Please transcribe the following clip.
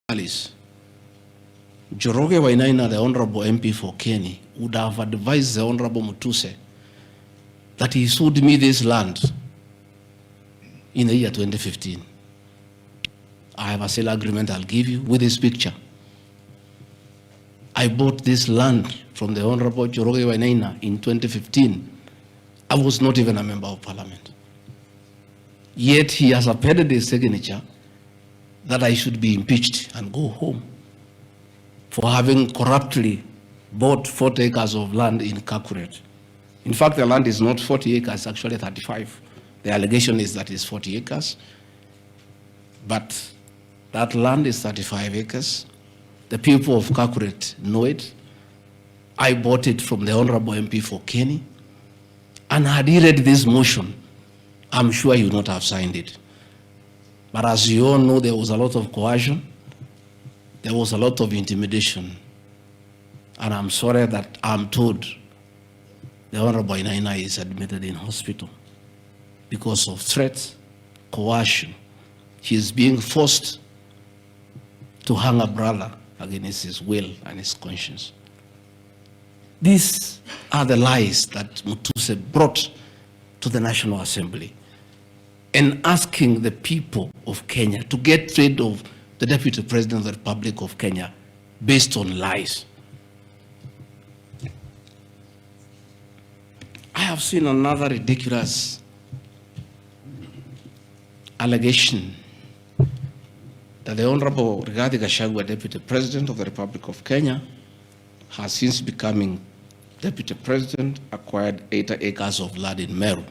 Alice, Njoroge Wainaina, the Honorable MP for Kenny, would have advised the Honorable Mutuse that he sold me this land in the year 2015. I have a sale agreement I'll give you with this picture. I bought this land from the Honorable Njoroge Wainaina in 2015. I was not even a member of parliament. Yet he has appended his signature that I should be impeached and go home for having corruptly bought 40 acres of land in Kakuret. In fact, the land is not 40 acres, actually 35. The allegation is that it's 40 acres. But that land is 35 acres. The people of Kakuret know it. I bought it from the Honorable MP for Kenny. And had he read this motion, I'm sure he would not have signed it. But as you all know, there was a lot of coercion. There was a lot of intimidation. And I'm sorry that I'm told the Honorable Wainaina is admitted in hospital because of threats, coercion. He is being forced to hang a brother against his will and his conscience. These are the lies that Mutuse brought to the National Assembly, and asking the people of Kenya to get rid of the Deputy President of the Republic of Kenya based on lies. I have seen another ridiculous allegation that the Honorable Gachagua, Deputy President of the Republic of Kenya, has since becoming Deputy President, acquired 80 acres of land in Meru.